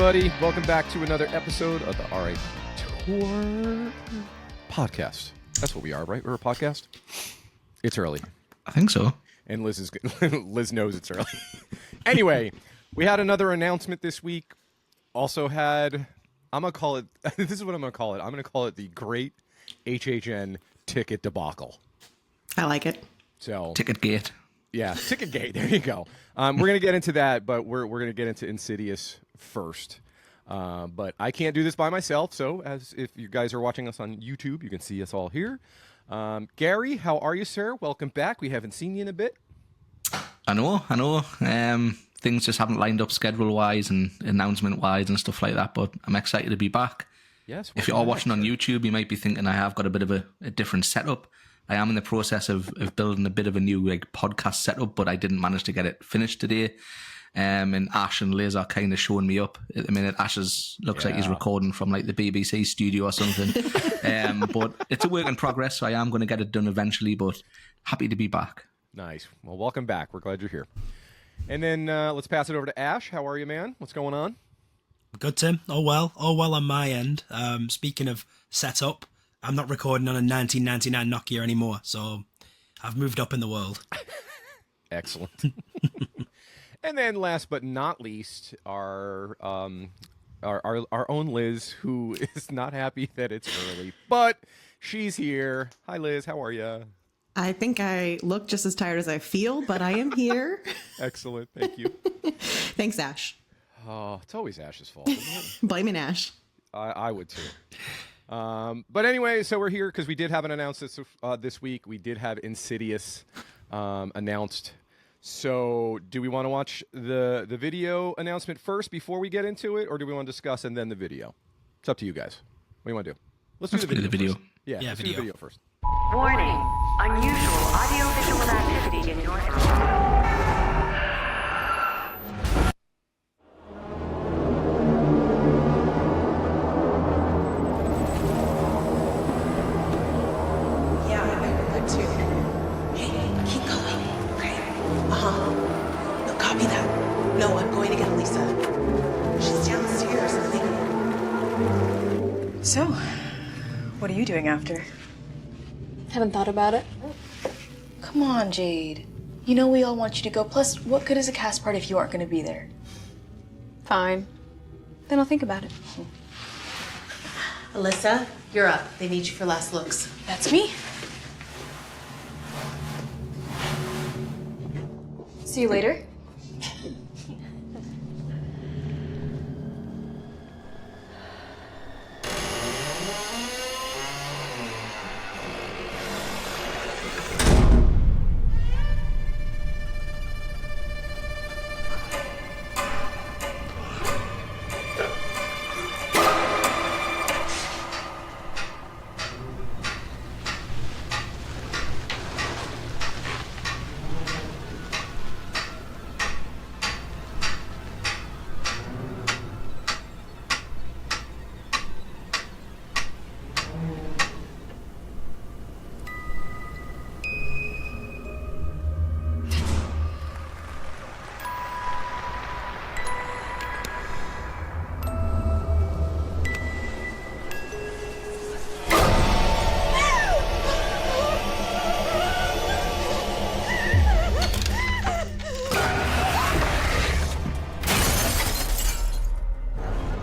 everybody. Welcome back to another episode of the RA Tour podcast. That's what we are, right? We're a podcast. It's early. I think so. And Liz knows it's early. Anyway, we had another announcement this week. Also had, I'm going to call it, this is what I'm going to call it. I'm going to call it the Great HHN Ticket Debacle. I like it. So Ticket Gate. Yeah, Ticket Gate. There you go. We're going to get into that, but we're going to get into Insidious first. But I can't do this by myself, so as if you guys are watching us on YouTube, you can see us all here. Gary, how are you, sir? Welcome back. We haven't seen you in a bit. I know. Things just haven't lined up schedule-wise and announcement-wise and stuff like that, but I'm excited to be back. Yes. If you are watching on YouTube, you might be thinking I have got a bit of a different setup. I am in the process of building a bit of a new podcast setup, but I didn't manage to get it finished today. And Ash and Lizz are kind of showing me up at the minute. Ash looks like he's recording from like the BBC studio or something. But it's a work in progress, so I am going to get it done eventually, but happy to be back. Nice. Well, welcome back. We're glad you're here. And then let's pass it over to Ash. How are you, man? What's going on? Good, Tim. All well on my end. Speaking of setup, I'm not recording on a 1999 Nokia anymore, so I've moved up in the world. Excellent. And then last but not least, our own Liz, who is not happy that it's early, but she's here. Hi, Liz. How are you? I think I look just as tired as I feel, but I am here. Excellent. Thank you. Thanks, Ash. Oh, it's always Ash's fault, isn't it? Blaming Ash. I would too. But anyway, so we're here because we did have an announcement this week. We did have Insidious announced. So do we want to watch the video announcement first before we get into it, or do we want to discuss and then the video? It's up to you guys. What do you want to do? Let's do the video. First. Yeah, let's do the video first. Warning. Unusual audio-visual activity in your area. So, what are you doing after? Haven't thought about it. Come on, Jade. You know we all want you to go. Plus, what good is a cast party if you aren't going to be there? Fine. Then I'll think about it. Alyssa, you're up. They need you for last looks. That's me. See you later.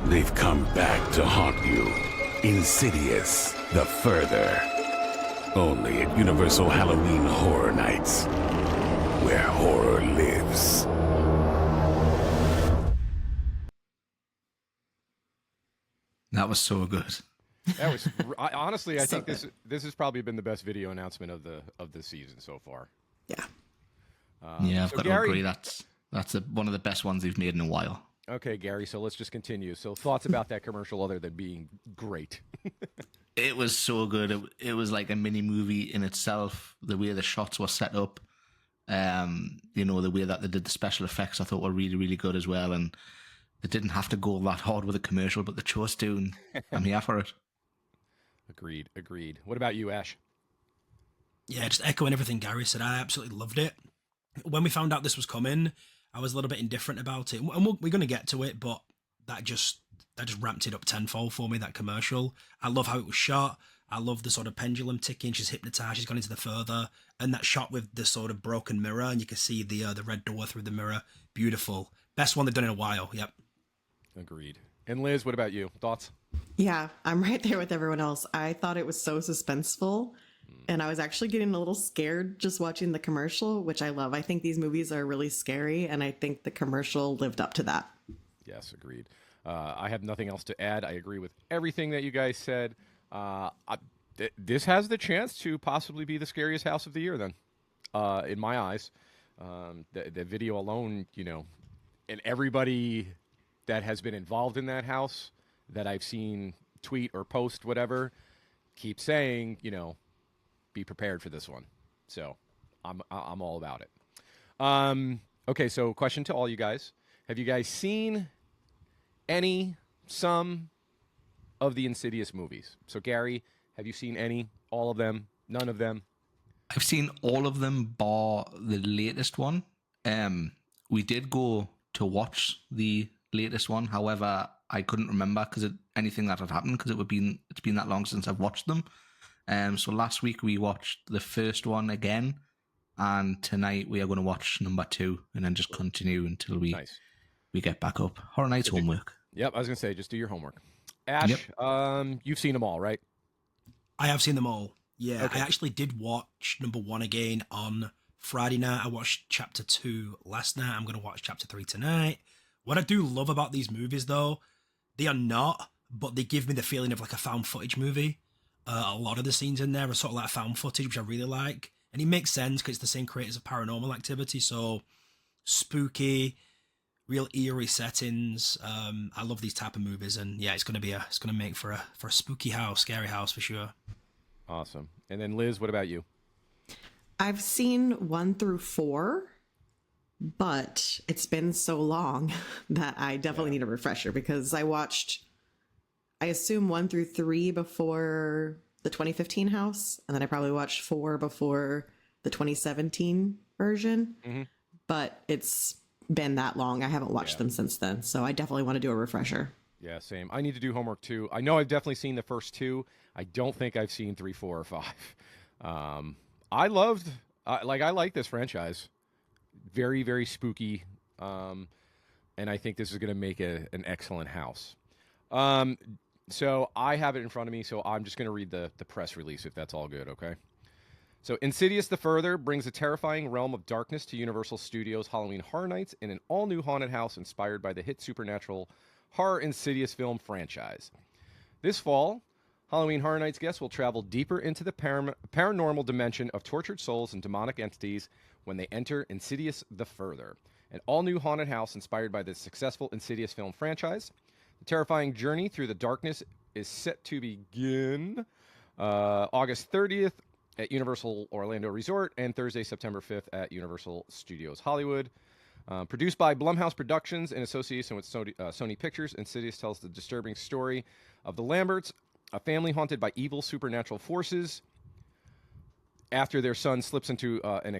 They've come back to haunt you. Insidious, the Further. Only at Universal Halloween Horror Nights, where horror lives. That was so good. That was honestly, I think this has probably been the best video announcement of the season so far. Yeah. I've got to agree. That's one of the best ones they've made in a while. Okay, Gary, so let's just continue. So thoughts about that commercial other than being great? It was so good. It was like a mini movie in itself. The way the shots were set up, the way that they did the special effects, I thought were really, really good as well. And they didn't have to go that hard with the commercial, but they chose to, and I'm here for it. Agreed. What about you, Ash? Yeah, just echoing everything Gary said. I absolutely loved it. When we found out this was coming, I was a little bit indifferent about it. And we're going to get to it, but that just ramped it up tenfold for me, that commercial. I love how it was shot. I love the sort of pendulum ticking. She's hypnotized. She's gone into the further. And that shot with the sort of broken mirror, and you can see the red door through the mirror. Beautiful. Best one they've done in a while. Yep. Agreed. And Liz, what about you? Thoughts? Yeah, I'm right there with everyone else. I thought it was so suspenseful, and I was actually getting a little scared just watching the commercial, which I love. I think these movies are really scary, and I think the commercial lived up to that. Yes, agreed. I have nothing else to add. I agree with everything that you guys said. This has the chance to possibly be the scariest house of the year, then, in my eyes. The video alone, and everybody that has been involved in that house that I've seen tweet or post, whatever, keep saying, be prepared for this one. So I'm all about it. Okay, so question to all you guys. Have you guys seen some of the Insidious movies? So Gary, have you seen any? All of them? None of them? I've seen all of them bar the latest one. We did go to watch the latest one. However, I couldn't remember anything that had happened because it's been that long since I've watched them. So last week we watched the first one again, and tonight we are going to watch number 2 and then just continue until we get back up. Horror Nights homework. Yep, I was going to say, just do your homework. Ash, you've seen them all, right? I have seen them all. Yeah, Okay. I actually did watch number 1 again on Friday night. I watched chapter 2 last night. I'm going to watch chapter 3 tonight. What I do love about these movies, though, they are not, but they give me the feeling of like a found footage movie. A lot of the scenes in there are sort of like found footage, which I really like. And it makes sense because it's the same creators of Paranormal Activity. So spooky, real eerie settings. I love these type of movies, and yeah, it's gonna make for a spooky house, scary house for sure. Awesome. And then Liz, what about you? I've seen 1 through 4, but it's been so long that I definitely need a refresher because I watched, I assume 1 through 3 before the 2015 house, and then I probably watched 4 before the 2017 version. Mm-hmm. But it's been that long. I haven't watched them since then, so I definitely want to do a refresher. Yeah, same. I need to do homework too. I know I've definitely seen the first 2. I don't think I've seen 3, 4, or 5. I like this franchise. Very, very spooky. And I think this is going to make an excellent house. So I have it in front of me, so I'm just going to read the press release if that's all good, okay? So Insidious the Further brings a terrifying realm of darkness to Universal Studios' Halloween Horror Nights in an all-new haunted house inspired by the hit supernatural horror Insidious film franchise. This fall, Halloween Horror Nights guests will travel deeper into the paranormal dimension of tortured souls and demonic entities when they enter Insidious the Further, an all-new haunted house inspired by the successful Insidious film franchise. The terrifying journey through the darkness is set to begin August 30th at Universal Orlando Resort and Thursday, September 5th at Universal Studios Hollywood. Produced by Blumhouse Productions in association with Sony Pictures, Insidious tells the disturbing story of the Lamberts, a family haunted by evil supernatural forces after their son slips into an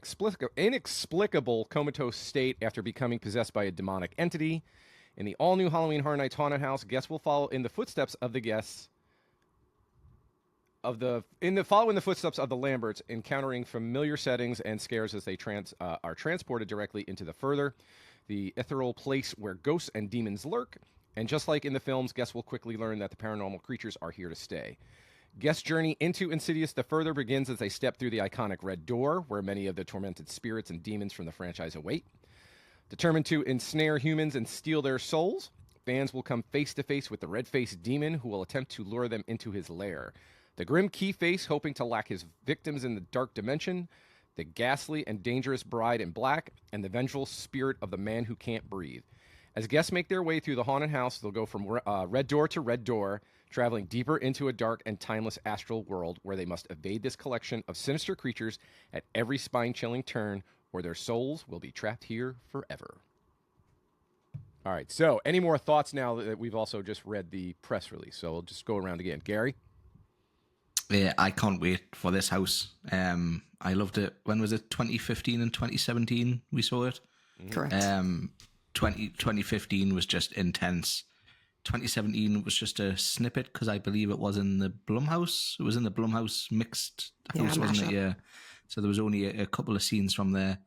inexplicable comatose state after becoming possessed by a demonic entity. In the all-new Halloween Horror Nights haunted house, guests will follow in the footsteps of the guests following the footsteps of the Lamberts, encountering familiar settings and scares as they are transported directly into the Further, the ethereal place where ghosts and demons lurk. And just like in the films, guests will quickly learn that the paranormal creatures are here to stay. Guest journey into Insidious the Further begins as they step through the iconic Red Door, where many of the tormented spirits and demons from the franchise await. Determined to ensnare humans and steal their souls, fans will come face-to-face with the red-faced demon who will attempt to lure them into his lair. The grim Keyface hoping to lock his victims in the dark dimension, the ghastly and dangerous bride in black, and the vengeful spirit of the man who can't breathe. As guests make their way through the haunted house, they'll go from red door to red door, traveling deeper into a dark and timeless astral world where they must evade this collection of sinister creatures at every spine-chilling turn, or their souls will be trapped here forever. All right, so any more thoughts now that we've also just read the press release? So we'll just go around again. Gary? Yeah, I can't wait for this house. I loved it. When was it? 2015 and 2017 we saw it? Correct. 2015 was just intense. 2017 was just a snippet because I believe it was in the Blumhouse. It was in the Blumhouse mixed house, wasn't it? Yeah. So there was only a couple of scenes from there.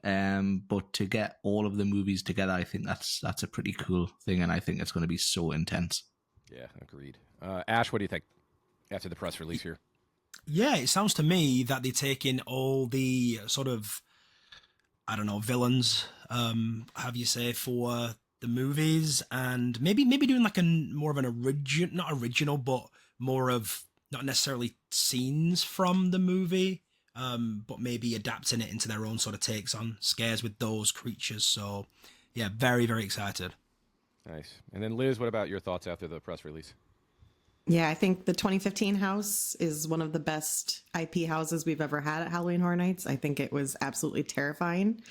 But to get all of the movies together, I think that's a pretty cool thing, and I think it's going to be so intense. Yeah, agreed. Ash, what do you think after the press release here? Yeah, it sounds to me that they're taking all the sort of, I don't know, villains, have you say, for the movies, and maybe doing like more of an not original, but more of not necessarily scenes from the movie, but maybe adapting it into their own sort of takes on scares with those creatures. So, yeah, very, very excited. Nice. And then Liz, what about your thoughts after the press release? Yeah, I think the 2015 house is one of the best IP houses we've ever had at Halloween Horror Nights. I think it was absolutely terrifying.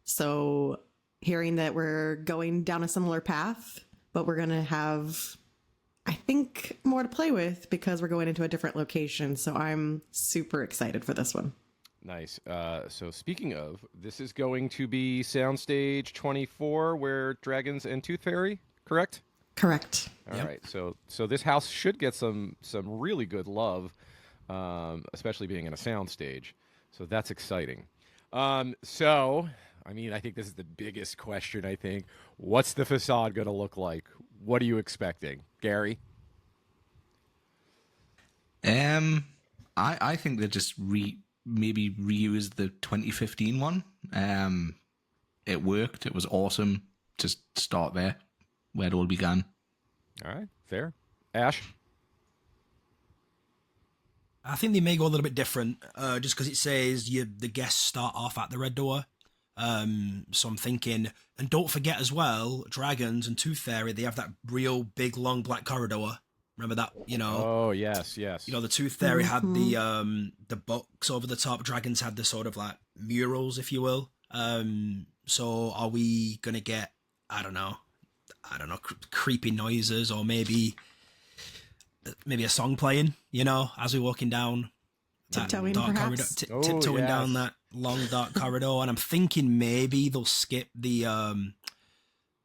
So hearing that we're going down a similar path, but we're going to have, I think, more to play with because we're going into a different location. So I'm super excited for this one. Nice. So speaking of, this is going to be Soundstage 24, where Dragons and Tooth Fairy, correct? Correct. All right. So this house should get some really good love, especially being in a soundstage. So that's exciting. So, I mean, I think this is the biggest question, I think. What's the facade going to look like? What are you expecting? Gary? I think they just maybe reuse the 2015 one. It worked. It was awesome. Just start there, where it all began. All right, fair. Ash? I think they may go a little bit different, just because it says the guests start off at the red door. So I'm thinking, and don't forget as well, Dragons and Tooth Fairy, they have that real big long black corridor. Remember that, Oh, yes. the Tooth Fairy had the books over the top. Dragons had the sort of like murals, if you will. So are we gonna get, I don't know, creepy noises, or maybe a song playing, as we're walking down that Tiptoeing, dark corridor, perhaps? tiptoeing down that long dark corridor. And I'm thinking maybe they'll skip the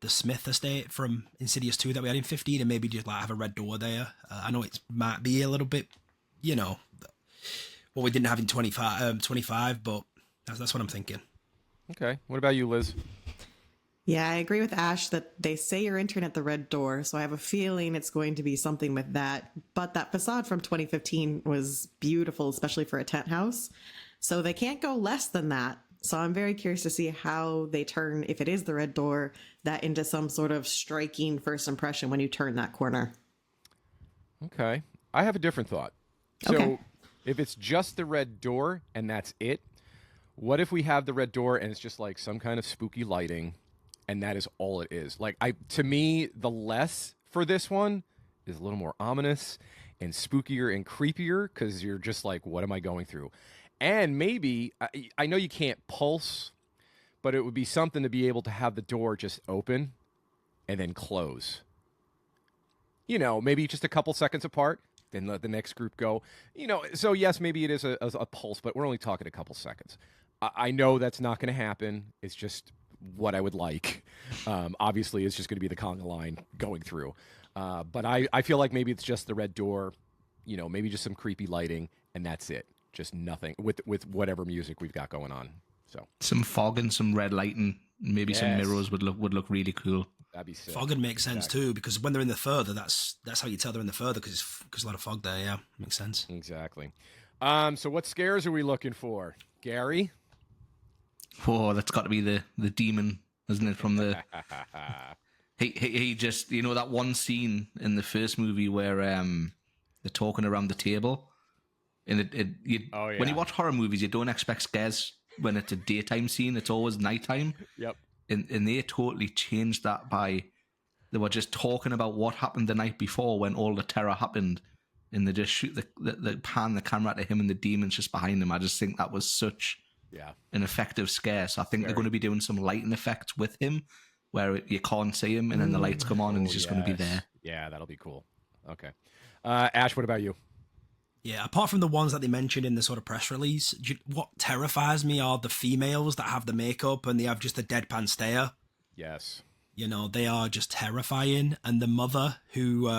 Smith estate from Insidious 2 that we had in 15, and maybe just like have a red door there. I know it might be a little bit, what we didn't have in 25, but that's what I'm thinking. Okay. What about you, Liz? Yeah, I agree with Ash that they say you're entering at the red door, so I have a feeling it's going to be something with that. But that facade from 2015 was beautiful, especially for a tent house. So they can't go less than that. So I'm very curious to see how they turn, if it is the red door, that into some sort of striking first impression when you turn that corner. Okay. I have a different thought. So Okay. if it's just the red door and that's it, what if we have the red door and it's just like some kind of spooky lighting, and that is all it is? Like, to me, the less for this one is a little more ominous and spookier and creepier, because you're just like, what am I going through? And maybe, I know you can't pulse, but it would be something to be able to have the door just open and then close. Maybe just a couple seconds apart, then let the next group go. So yes, maybe it is a pulse, but we're only talking a couple seconds. I know that's not going to happen. It's just what I would like. Obviously, it's just going to be the conga line going through. But I feel like maybe it's just the red door, maybe just some creepy lighting, and that's it. Just nothing with whatever music we've got going on. So some fog and some red lighting, maybe some mirrors would look really cool. That'd be sick. Fog would make sense too, because when they're in the further, that's how you tell they're in the further, because a lot of fog there. Yeah, makes sense. Exactly. So what scares are we looking for, Gary? Oh, that's got to be the demon, isn't it? From the he just that one scene in the first movie where they're talking around the table. And when you watch horror movies, you don't expect scares when it's a daytime scene. It's always nighttime. Yep. And they totally changed that they were just talking about what happened the night before when all the terror happened, and they just shoot the pan the camera to him and the demons just behind him. I just think that was such an effective scare. So I think they're going to be doing some lighting effects with him where you can't see him, and then the lights come on and he's just going to be there. Yeah, that'll be cool. Okay. Ash, what about you? Yeah, apart from the ones that they mentioned in the sort of press release, what terrifies me are the females that have the makeup and they have just a deadpan stare. Yes. You know, they are just terrifying. And the mother who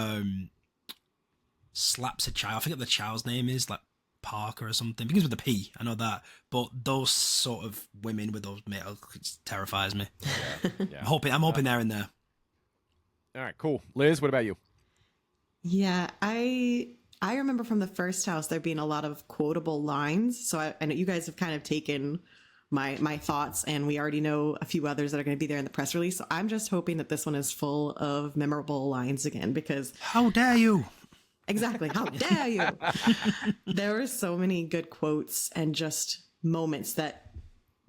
slaps a child, I forget what the child's name is, like Parker or something. Begins with a P, I know that. But those sort of women with those males, it terrifies me. Yeah. I'm hoping they're in there. All right, cool. Liz, what about you? Yeah, I remember from the first house there being a lot of quotable lines. So I know you guys have kind of taken my thoughts, and we already know a few others that are going to be there in the press release. So I'm just hoping that this one is full of memorable lines again, because how dare you? Exactly. How dare you? There were so many good quotes and just moments that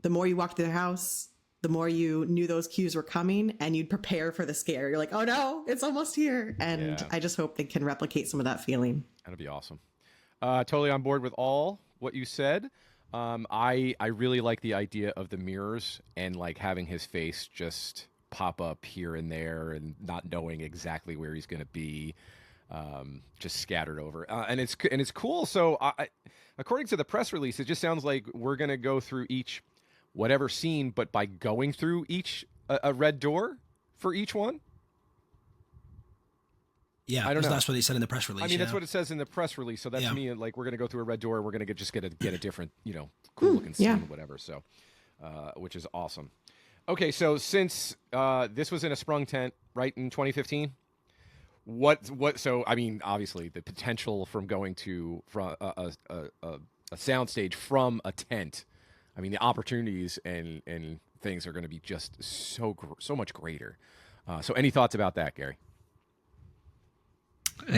the more you walked through the house, the more you knew those cues were coming, and you'd prepare for the scare. You're like, oh no, it's almost here. And Yeah. I just hope they can replicate some of that feeling. That'd be awesome. Totally on board with all what you said. I really like the idea of the mirrors and like having his face just pop up here and there and not knowing exactly where he's going to be, just scattered over. And it's cool. So according to the press release, it just sounds like we're going to go through each whatever scene, but by going through each a red door for each one. Yeah, I don't know. That's what they said in the press release. I mean, that's what it says in the press release. So that's me. Like, we're going to go through a red door. And we're going to just get a different, cool looking scene, whatever. So, which is awesome. Okay, so since this was in a sprung tent, right, in 2015, so I mean, obviously the potential from going to from a soundstage from a tent, I mean, the opportunities and things are going to be just so much greater. So any thoughts about that, Gary? You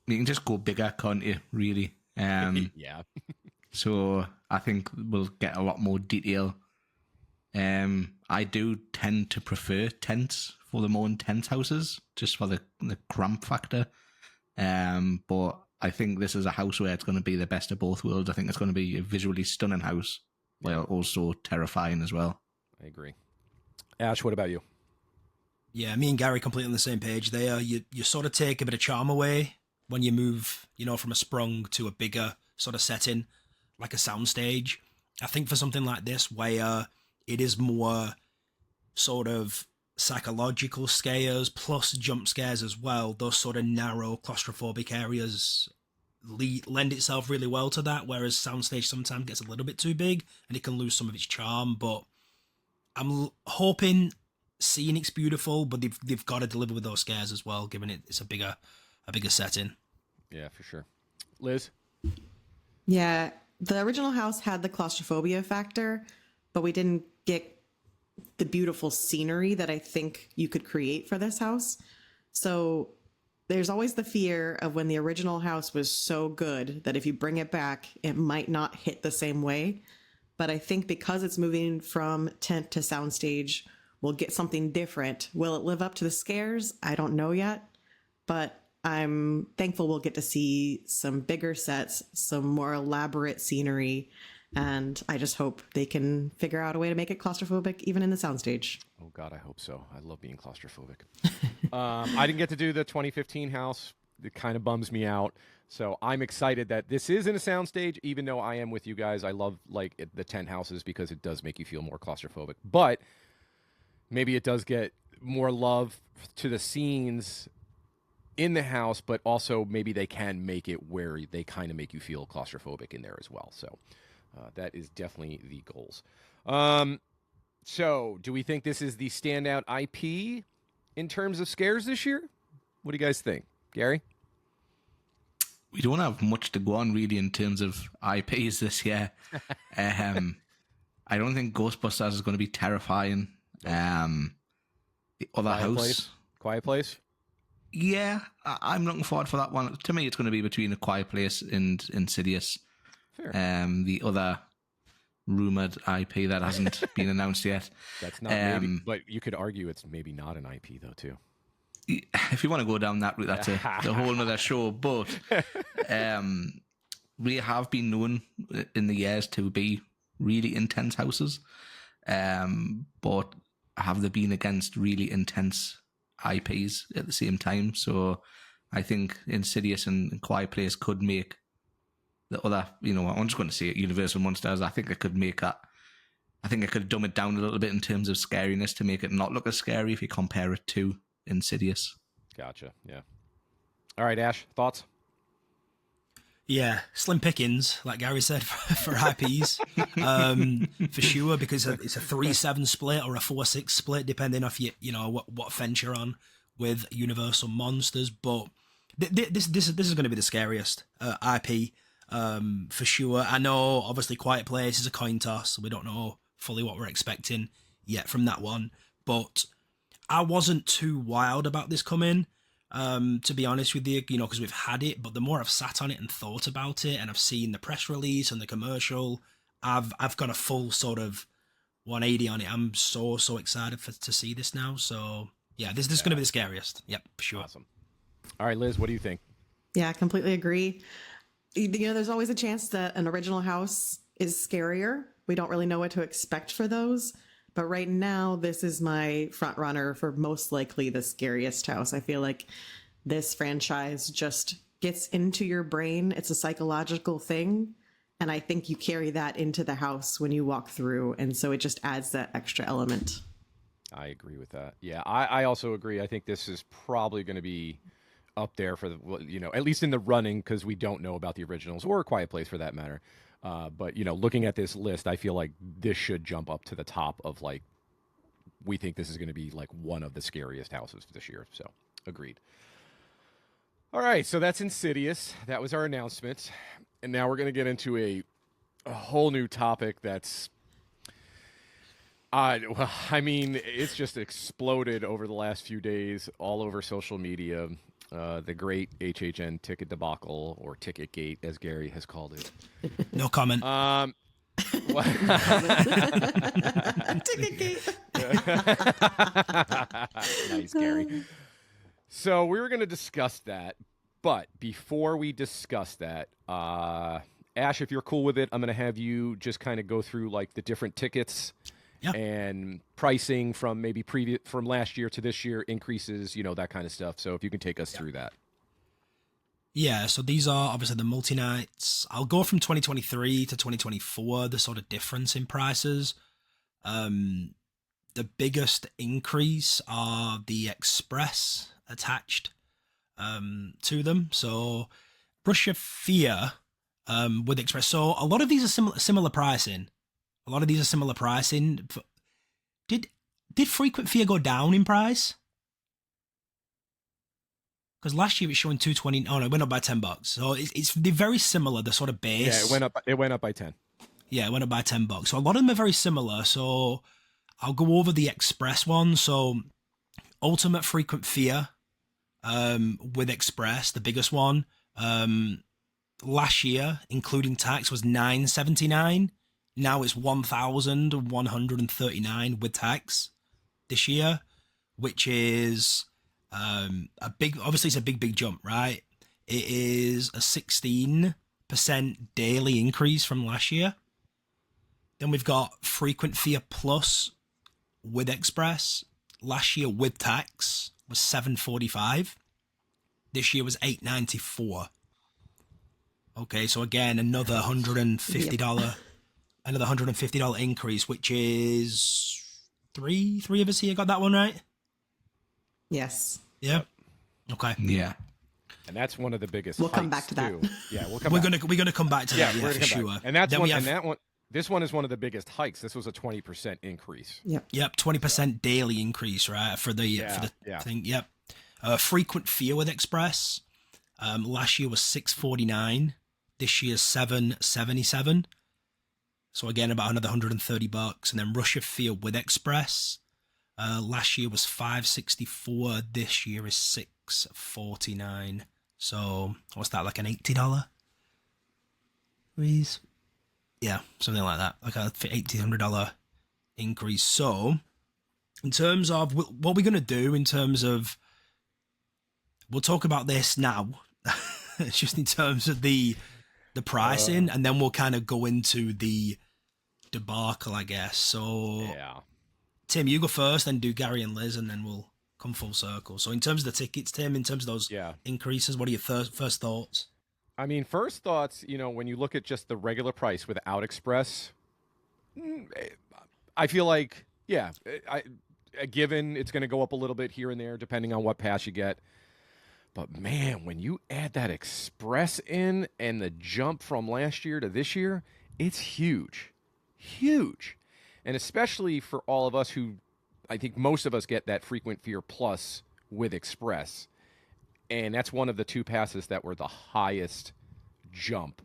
can just go bigger, can't you, really? Yeah. So I think we'll get a lot more detail. I do tend to prefer tents for the more intense houses, just for the cramp factor. But I think this is a house where it's going to be the best of both worlds. I think it's going to be a visually stunning house, while also terrifying as well. I agree. Ash, what about you? Yeah, me and Gary completely on the same page there. You sort of take a bit of charm away when you move, from a sprung to a bigger sort of setting, like a soundstage. I think for something like this, where it is more sort of psychological scares plus jump scares as well, those sort of narrow claustrophobic areas lend itself really well to that, whereas soundstage sometimes gets a little bit too big and it can lose some of its charm. But I'm hoping scenic's beautiful, but they've got to deliver with those scares as well, given it's a bigger setting. Yeah, for sure. Liz? Yeah, the original house had the claustrophobia factor, but we didn't get the beautiful scenery that I think you could create for this house. So there's always the fear of when the original house was so good that if you bring it back, it might not hit the same way. But I think because it's moving from tent to soundstage, we'll get something different. Will it live up to the scares? I don't know yet, but I'm thankful we'll get to see some bigger sets, some more elaborate scenery, and I just hope they can figure out a way to make it claustrophobic even in the soundstage. Oh, God, I hope so. I love being claustrophobic. I didn't get to do the 2015 house. It kind of bums me out. So I'm excited that this is in a soundstage, even though I am with you guys. I love the tent houses because it does make you feel more claustrophobic. But maybe it does get more love to the scenes in the house, but also maybe they can make it where they kind of make you feel claustrophobic in there as well. So that is definitely the goals. So do we think this is the standout IP in terms of scares this year? What do you guys think? Gary? We don't have much to go on really in terms of IPs this year. I don't think Ghostbusters is going to be terrifying. The other house, Quiet Place. Yeah, I'm looking forward for that one. To me, it's going to be between A Quiet Place and Insidious. Fair. The other rumored IP that hasn't been announced yet. That's not maybe, but you could argue it's maybe not an IP though too. If you want to go down that route, that's a whole other show. But we have been known in the years to be really intense houses. But have they been against really intense IPs at the same time? So I think Insidious and Quiet Place could make the other, I'm just going to say it, Universal Monsters. I think it could make that I think I could dumb it down a little bit in terms of scariness to make it not look as scary if you compare it to Insidious. Gotcha. Yeah. All right, Ash, thoughts? Yeah, slim pickings, like Gary said, for IPs, for sure, because it's a 3-7 split or a 4-6 split, depending on what fence you're on with Universal Monsters. But this is going to be the scariest IP for sure. I know, obviously, Quiet Place is a coin toss, so we don't know fully what we're expecting yet from that one. But I wasn't too wild about this coming. To be honest with you, because we've had it, but the more I've sat on it and thought about it, and I've seen the press release and the commercial, I've got a full sort of 180 on it. I'm so excited to see this now. So yeah, this is going to be the scariest. Yep, for sure. Awesome. All right, Liz, what do you think? Yeah, I completely agree. There's always a chance that an original house is scarier. We don't really know what to expect for those. But right now, this is my front runner for most likely the scariest house. I feel like this franchise just gets into your brain. It's a psychological thing. And I think you carry that into the house when you walk through. And so it just adds that extra element. I agree with that. Yeah, I also agree. I think this is probably going to be up there for the, at least in the running, because we don't know about the originals or A Quiet Place for that matter. But, looking at this list, I feel like this should jump up to the top of, like, we think this is going to be, like, one of the scariest houses this year. So, agreed. All right, so that's Insidious. That was our announcement. And now we're going to get into a whole new topic that's, it's just exploded over the last few days all over social media. The great HHN ticket debacle, or ticket gate, as Gary has called it. No comment. Ticket gate. Nice, Gary. So we were going to discuss that, but before we discuss that, Ash, if you're cool with it, I'm going to have you just kind of go through like the different tickets. Yeah. And pricing from maybe from last year to this year, increases, that kind of stuff. So if you can take us through that. Yeah, so these are obviously the multi-nights. I'll go from 2023 to 2024, the sort of difference in prices. The biggest increase are the express attached to them. So Rush of Fear with express. So a lot of these are similar pricing. Did Frequent Fear go down in price? Because last year it was showing $220. Oh no, it went up by $10. So they're very similar. The sort of base. Yeah, it went up by 10. Yeah, it went up by $10. So a lot of them are very similar. So I'll go over the express one. So Ultimate Frequent Fear with express, the biggest one. Last year, including tax, was $979. Now it's $1,139 with tax this year, which is obviously it's a big jump, right? It is a 16% daily increase from last year. Then we've got Frequent Fear Plus with express. Last year with tax was $745. This year was $894. Okay, so again, another $150. Another $150 increase, which is three of us here got that one right. Yes. Yeah. Okay. Yeah. And that's one of the biggest. We'll come back to that. Yeah, we're gonna come back to that. Yeah, for sure. Back. And that's this one is one of the biggest hikes. This was a 20% increase. Yep. 20% daily increase, right? For the thing. Yep. Frequent Fear with express. Last year was $649. This year's $777. So again, about another $130. And then Rush of Fear with express. Last year was $564. This year is $649. So what's that, like an $80 raise? Yeah, something like that, like a $1,800 increase. So in terms of what we're going to do, in terms of, we'll talk about this now, just in terms of the pricing, and then we'll kind of go into the debacle, I guess. So yeah, Tim, you go first, then do Gary and Liz, and then we'll come full circle. So in terms of the tickets, Tim, in terms of those increases, what are your first thoughts? I mean, first thoughts, when you look at just the regular price without express, I feel like, yeah, given it's going to go up a little bit here and there depending on what pass you get. But man, when you add that Express in and the jump from last year to this year, it's huge. Huge. And especially for all of us who, I think most of us get that Frequent Fear Plus with Express. And that's one of the 2 passes that were the highest jump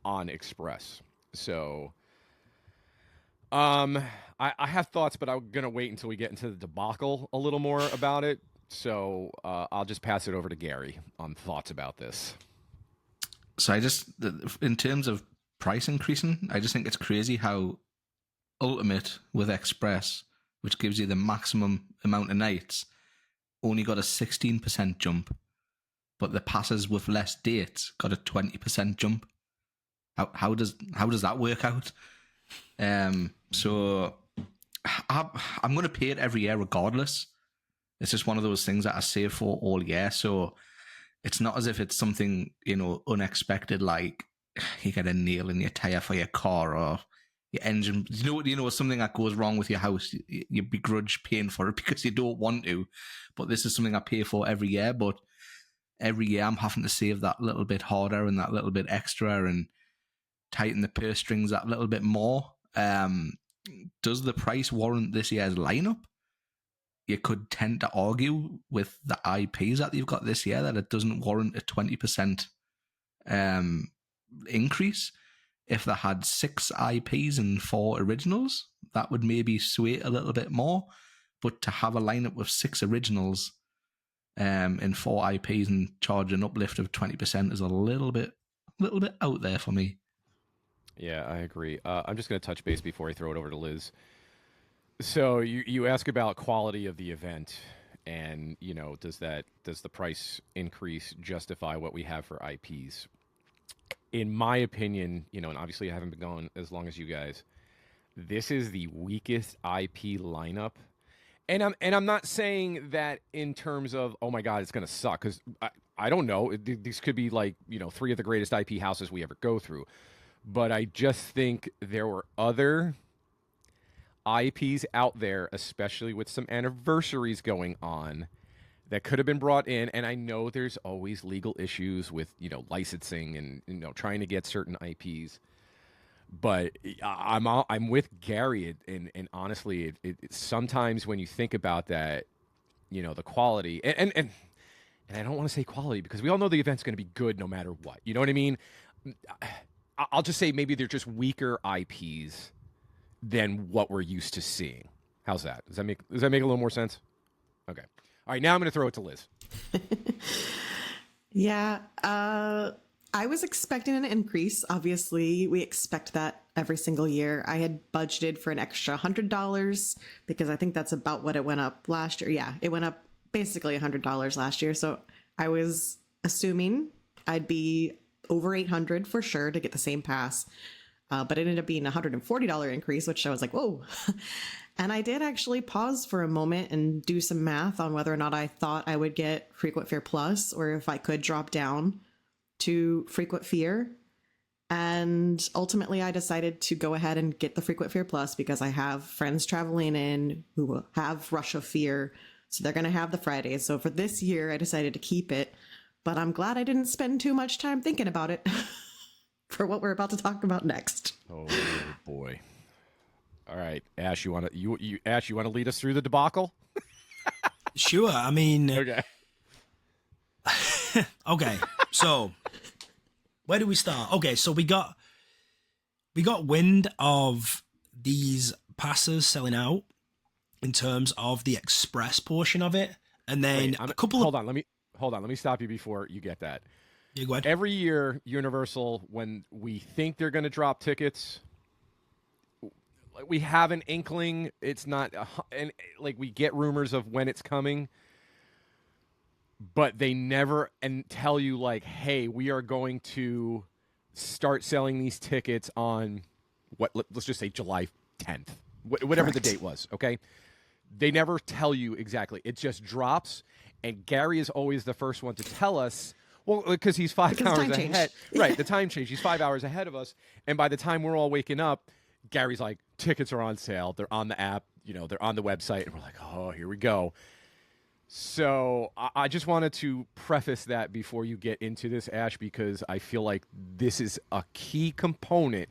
on Express. So I have thoughts, but I'm going to wait until we get into the debacle a little more about it. So I'll just pass it over to Gary on thoughts about this. So in terms of price increasing, I just think it's crazy how Ultimate with Express, which gives you the maximum amount of nights, only got a 16% jump, but the passes with less dates got a 20% jump. How does that work out? So I'm going to pay it every year regardless. It's just one of those things that I save for all year. So it's not as if it's something, unexpected, like you get a nail in your tire for your car or your engine. Something that goes wrong with your house. You begrudge paying for it because you don't want to. But this is something I pay for every year. But every year I'm having to save that little bit harder and that little bit extra and tighten the purse strings that little bit more. Does the price warrant this year's lineup? You could tend to argue with the IPs that you've got this year that it doesn't warrant a 20% increase. If they had 6 IPs and 4 originals, that would maybe sway it a little bit more. But to have a lineup with 6 originals and 4 IPs and charge an uplift of 20% is a little bit out there for me. Yeah, I agree. I'm just going to touch base before I throw it over to Liz. So you ask about quality of the event, and does the price increase justify what we have for IPs? In my opinion, and obviously I haven't been going as long as you guys, this is the weakest IP lineup, and I'm not saying that in terms of, oh my God, it's going to suck, because I don't know. These could be like 3 of the greatest IP houses we ever go through, but I just think there were other IPs out there, especially with some anniversaries going on, that could have been brought in. And I know there's always legal issues with licensing and trying to get certain IPs, but I'm with Gary, and honestly, it sometimes when you think about that, the quality and I don't want to say quality because we all know the event's going to be good no matter what. You know what I mean? I'll just say maybe they're just weaker IPs than what we're used to seeing. How's that? Does that make a little more sense? Okay. All right, now I'm going to throw it to Liz. Yeah, I was expecting an increase. Obviously, we expect that every single year. I had budgeted for an extra $100 because I think that's about what it went up last year. Yeah, it went up basically $100 last year. So I was assuming I'd be over $800 for sure to get the same pass. But it ended up being a $140 increase, which I was like, whoa. And I did actually pause for a moment and do some math on whether or not I thought I would get Frequent Fear Plus or if I could drop down to Frequent Fear. And ultimately, I decided to go ahead and get the Frequent Fear Plus because I have friends traveling in who have Rush of Fear. So they're going to have the Fridays. So for this year, I decided to keep it. But I'm glad I didn't spend too much time thinking about it. For what we're about to talk about next. Oh boy! All right, Ash, you want to lead us through the debacle? Sure. I mean, Okay. Okay. So, where do we start? Okay, so we got wind of these passes selling out in terms of the express portion of it, and then a couple. Hold on. Let me stop you before you get that. Yeah, go ahead. Every year, Universal, when we think they're going to drop tickets, we have an inkling. It's not, and like we get rumors of when it's coming, but they never tell you like, hey, we are going to start selling these tickets on let's just say July 10th, whatever the date was. Okay, they never tell you exactly. It just drops, and Gary is always the first one to tell us. Well, because he's 5 hours ahead. Right, the time change. He's 5 hours ahead of us. And by the time we're all waking up, Gary's like, tickets are on sale. They're on the app. They're on the website. And we're like, oh, here we go. So I just wanted to preface that before you get into this, Ash, because I feel like this is a key component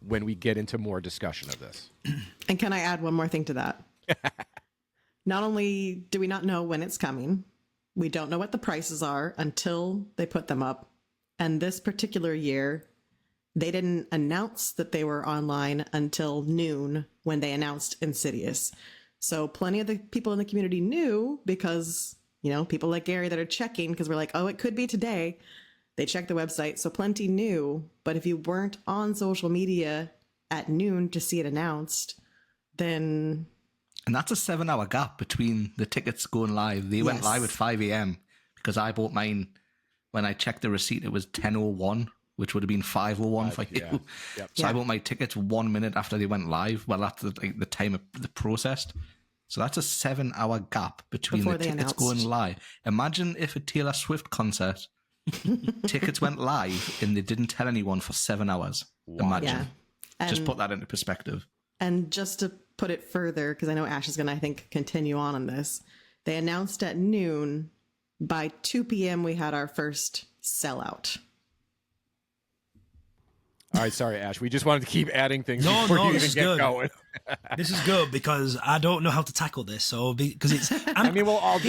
when we get into more discussion of this. And can I add one more thing to that? Not only do we not know when it's coming, we don't know what the prices are until they put them up. And this particular year, they didn't announce that they were online until noon when they announced Insidious. So plenty of the people in the community knew because, people like Gary that are checking because we're like, oh, it could be today. They checked the website. So plenty knew. But if you weren't on social media at noon to see it announced, then... And that's a 7-hour gap between the tickets going live. They went live at 5 a.m. because I bought mine when I checked the receipt. It was 10:01, which would have been 5:01 for you. Yeah. Yep. So I bought my tickets 1 minute after they went live. Well, after the time the processed. So that's a 7-hour gap between Before the they tickets announced. going live. Imagine if a Taylor Swift concert tickets went live and they didn't tell anyone for 7 hours. Imagine. Yeah. Just put that into perspective. And just to put it further, because I know Ash is going to, I think, continue on this. They announced at noon. By 2 p.m., we had our first sellout. All right, sorry, Ash. We just wanted to keep adding things No, before you this even is get good. going. This is good because I don't know how to tackle this. So because it's, We'll all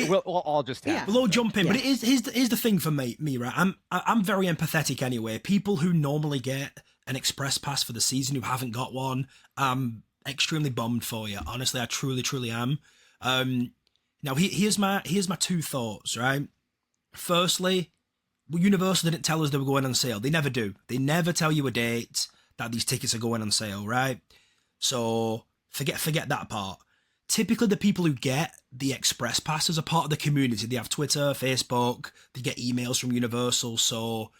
just have. we'll all jump in. But it is here's the thing for me, right? I'm very empathetic anyway. People who normally get an express pass for the season who haven't got one, I'm extremely bummed for you. Honestly, I truly am. Now here's my two thoughts. Right. Firstly, Universal didn't tell us they were going on sale. They never do. They never tell you a date that these tickets are going on sale, right? So forget that part. Typically, the people who get the express passes are part of the community. They have Twitter, Facebook, they get emails from Universal, so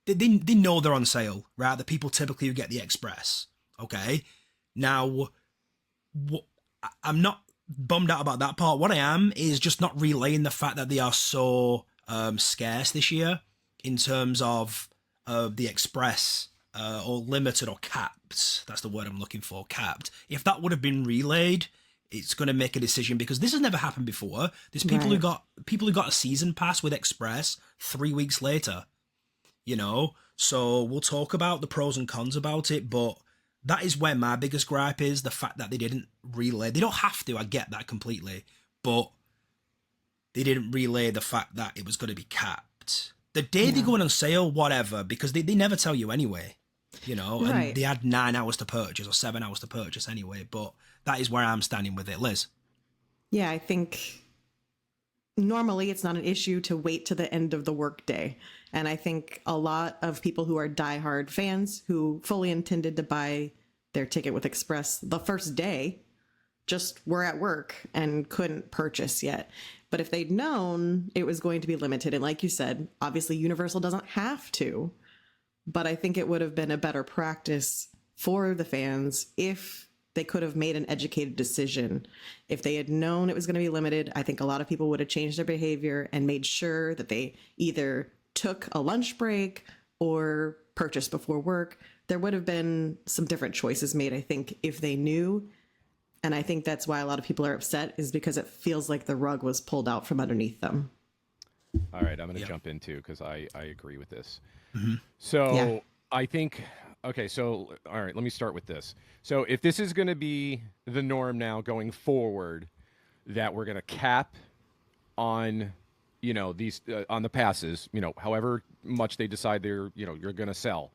they know they're on sale, right? The people typically who get the express, okay? Now, I'm not bummed out about that part. What I am is just not relaying the fact that they are so scarce this year in terms of the express or limited or capped. That's the word I'm looking for, capped. If that would have been relayed, it's going to make a decision because this has never happened before. There's people who got a season pass with express 3 weeks later, So we'll talk about the pros and cons about it, but that is where my biggest gripe is, the fact that they didn't relay. They don't have to, I get that completely, but they didn't relay the fact that it was going to be capped. The day they go on sale, whatever, because they never tell you anyway, and they had 9 hours to purchase or 7 hours to purchase anyway, but that is where I'm standing with it. Liz? Yeah, I think normally it's not an issue to wait to the end of the workday. And I think a lot of people who are diehard fans who fully intended to buy their ticket with Express the first day just were at work and couldn't purchase yet. But if they'd known it was going to be limited, and like you said, obviously Universal doesn't have to, but I think it would have been a better practice for the fans if they could have made an educated decision. If they had known it was going to be limited, I think a lot of people would have changed their behavior and made sure that they either took a lunch break or purchased before work. There would have been some different choices made, I think, if they knew. And I think that's why a lot of people are upset, is because it feels like the rug was pulled out from underneath them. All right, I'm going to jump in too because I agree with this. Mm-hmm. So I think, okay, so all right, let me start with this. So if this is going to be the norm now going forward, that we're going to cap on, these on the passes, however much they decide you're going to sell.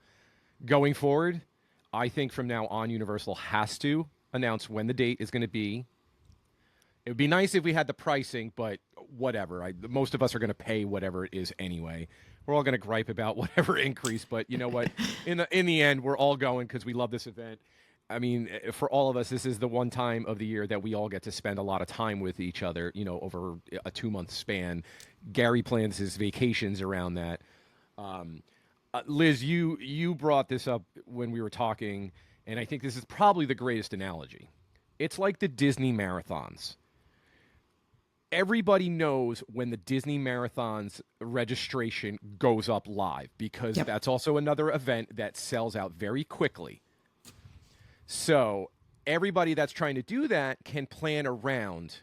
Going forward, I think from now on, Universal has to announce when the date is going to be. It would be nice if we had the pricing, but whatever. Most of us are going to pay whatever it is anyway. We're all going to gripe about whatever increase, but you know what? In the end, we're all going because we love this event. I mean, for all of us, this is the one time of the year that we all get to spend a lot of time with each other, over a 2-month span. Gary plans his vacations around that. Liz, you brought this up when we were talking, and I think this is probably the greatest analogy. It's like the Disney marathons. Everybody knows when the Disney marathons registration goes up live because that's also another event that sells out very quickly. So everybody that's trying to do that can plan around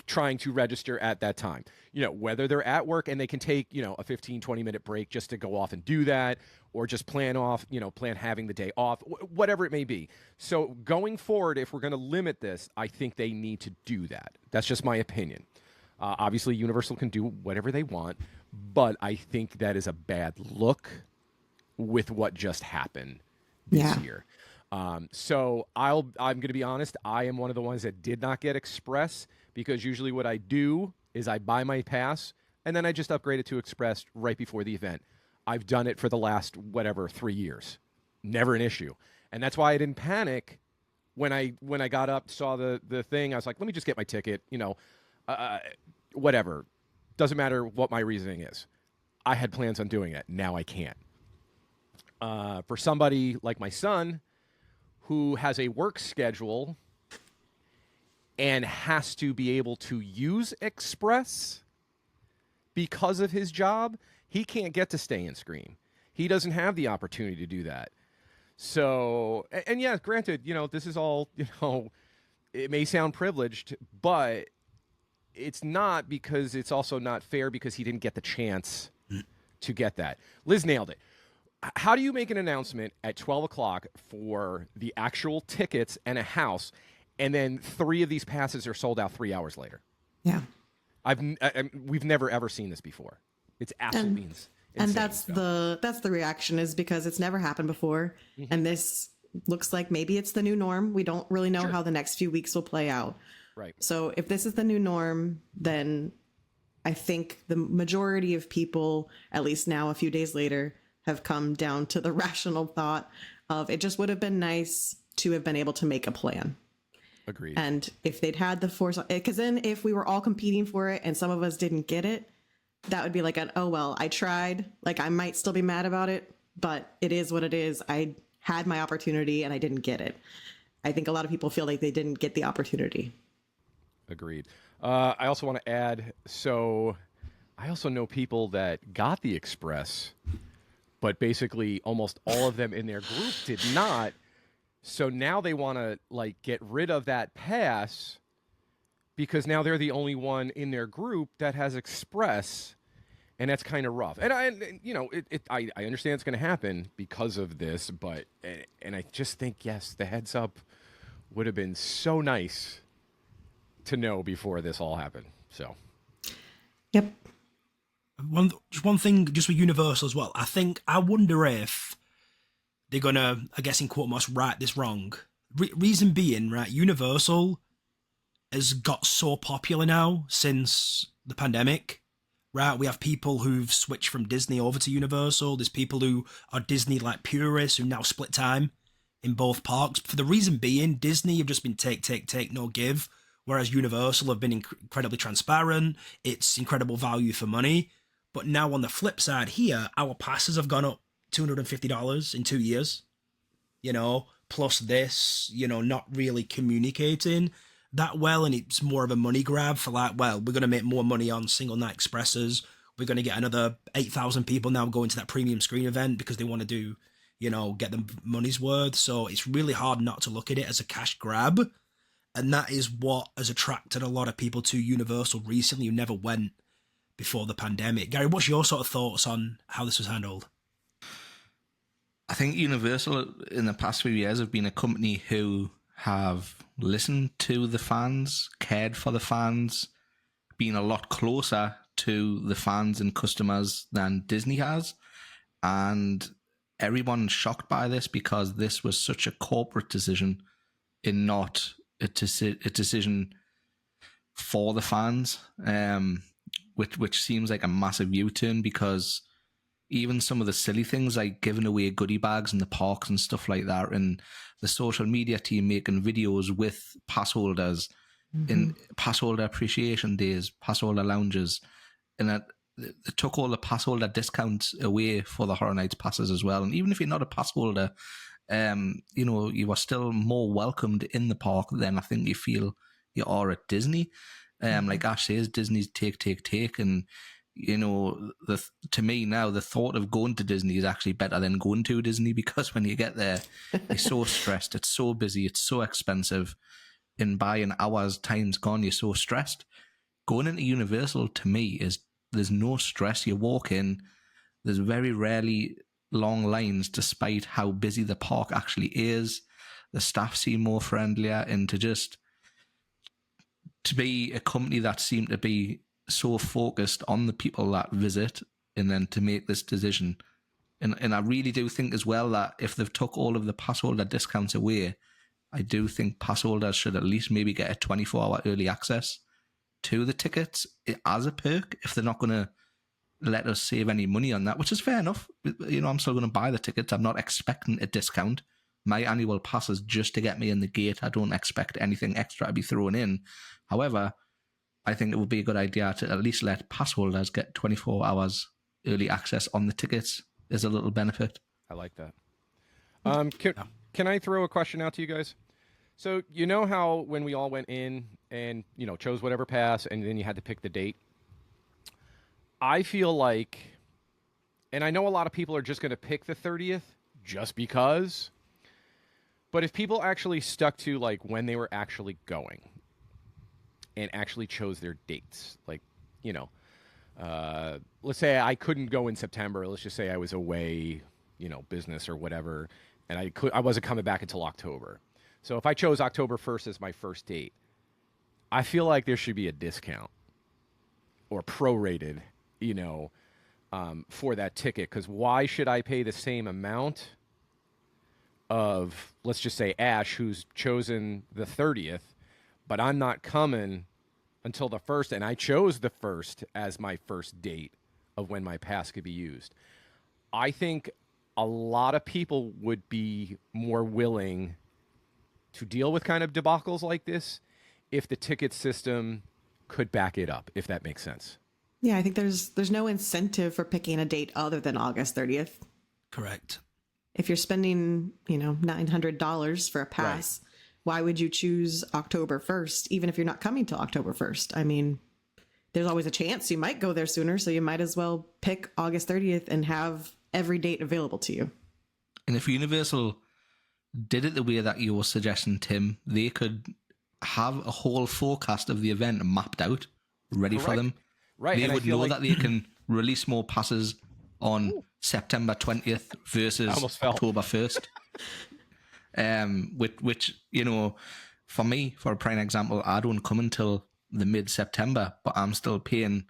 trying to register at that time. Whether they're at work and they can take, a 15, 20-minute break just to go off and do that, or just plan having the day off, whatever it may be. So going forward, if we're going to limit this, I think they need to do that. That's just my opinion. Obviously, Universal can do whatever they want, but I think that is a bad look with what just happened this year. So I'm going to be honest. I am one of the ones that did not get Express, because usually what I do is I buy my pass and then I just upgrade it to Express right before the event. I've done it for the last 3 years. Never an issue. And that's why I didn't panic when I got up, saw the thing. I was like, let me just get my ticket, whatever. Doesn't matter what my reasoning is. I had plans on doing it. Now I can't. For somebody like my son, who has a work schedule and has to be able to use Express because of his job, he can't get to Stay and Scream. He doesn't have the opportunity to do that. So, and yeah, granted, this is all, it may sound privileged, but it's not, because it's also not fair because he didn't get the chance to get that. Liz nailed it. How do you make an announcement at 12 o'clock for the actual tickets and a house, and then 3 of these passes are sold out 3 hours later? Yeah. We've never ever seen this before. It's absolutely insane. And that's the reaction, is because it's never happened before. Mm-hmm. And this looks like maybe it's the new norm. We don't really know how the next few weeks will play out. Right. So if this is the new norm, then I think the majority of people, at least now, a few days later, have come down to the rational thought of it just would have been nice to have been able to make a plan. Agreed. And if they'd had the force, because then if we were all competing for it and some of us didn't get it, that would be like oh, well, I tried. Like, I might still be mad about it, but it is what it is. I had my opportunity and I didn't get it. I think a lot of people feel like they didn't get the opportunity. Agreed. I also want to add, so I also know people that got the Express, but basically almost all of them in their group did not. So now they want to get rid of that pass because now they're the only one in their group that has Express, and that's kind of rough. And I understand it's going to happen because of this, but I just think, yes, the heads up would have been so nice to know before this all happened. So, yep. One thing, just with Universal as well. I wonder if they're gonna, I guess in quote marks, right this wrong. Reason being, right, Universal has got so popular now since the pandemic. Right, we have people who've switched from Disney over to Universal. There's people who are Disney purists who now split time in both parks. For the reason being, Disney have just been take, no give. Whereas Universal have been incredibly transparent. It's incredible value for money. But now on the flip side here, our passes have gone up $250 in 2 years. Plus this, not really communicating that well. And it's more of a money grab for we're going to make more money on single night expresses. We're going to get another 8,000 people now going to that premium screen event because they want to do, get them money's worth. So it's really hard not to look at it as a cash grab. And that is what has attracted a lot of people to Universal recently who never went before the pandemic. Gary, what's your sort of thoughts on how this was handled? I think Universal in the past few years have been a company who have listened to the fans, cared for the fans, been a lot closer to the fans and customers than Disney has. And everyone's shocked by this because this was such a corporate decision and not a decision for the fans, which seems like a massive U-turn, because even some of the silly things like giving away goodie bags in the parks and stuff like that, and the social media team making videos with pass holders in pass holder appreciation days, pass holder lounges, and that they took all the pass holder discounts away for the Horror Nights passes as well. And even if you're not a pass holder, you are still more welcomed in the park than I think you feel you are at Disney. Like Ash says, Disney's take, and to me now, the thought of going to Disney is actually better than going to Disney, because when you get there, you're so stressed, it's so busy, it's so expensive, and by an hour's time's gone, you're so stressed. Going into Universal, to me, there's no stress. You walk in, there's very rarely long lines, despite how busy the park actually is. The staff seem more friendlier, and to be a company that seemed to be so focused on the people that visit, and then to make this decision. And I really do think as well that if they've took all of the pass holder discounts away, I do think pass holders should at least maybe get a 24-hour early access to the tickets as a perk, if they're not going to let us save any money on that, which is fair enough. I'm still going to buy the tickets. I'm not expecting a discount. My annual pass is just to get me in the gate. I don't expect anything extra to be thrown in. However, I think it would be a good idea to at least let pass holders get 24 hours early access on the tickets as a little benefit. I like that. Can I throw a question out to you guys? So you know how when we all went in and, chose whatever pass, and then you had to pick the date? I feel like, and I know a lot of people are just going to pick the 30th just because, but if people actually stuck to like when they were actually going and actually chose their dates, like, let's say I couldn't go in September. Let's just say I was away, business or whatever, and I wasn't coming back until October. So if I chose October 1st as my first date, I feel like there should be a discount or prorated, for that ticket. Because why should I pay the same amount of, let's just say, Ash, who's chosen the 30th, but I'm not coming until the 1st, and I chose the 1st as my first date of when my pass could be used? I think a lot of people would be more willing to deal with kind of debacles like this if the ticket system could back it up, if that makes sense. Yeah, I think there's no incentive for picking a date other than August 30th. Correct. If you're spending, $900 for a pass, right, why would you choose October 1st, even if you're not coming till October 1st? I mean, there's always a chance you might go there sooner, so you might as well pick August 30th and have every date available to you. And if Universal did it the way that you were suggesting, Tim, they could have a whole forecast of the event mapped out, ready Correct. For them. Right. They would know like that they can release more passes on September 20th versus October 1st. Which, for me, for a prime example, I don't come until the mid-September, but I'm still paying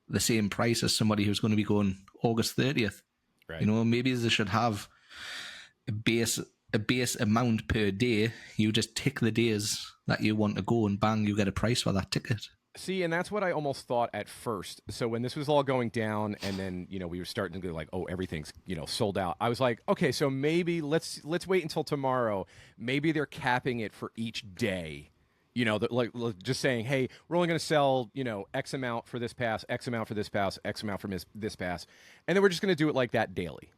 the same price as somebody who's going to be going August 30th. Right. Maybe they should have a base amount per day. You just tick the days that you want to go, and bang, you get a price for that ticket. See, and that's what I almost thought at first. So when this was all going down, and then we were starting to go like, oh, everything's sold out. I was like, okay, so maybe let's wait until tomorrow. Maybe they're capping it for each day. Like just saying, hey, we're only going to sell X amount for this pass, X amount for this pass, X amount for this pass, and then we're just going to do it like that daily.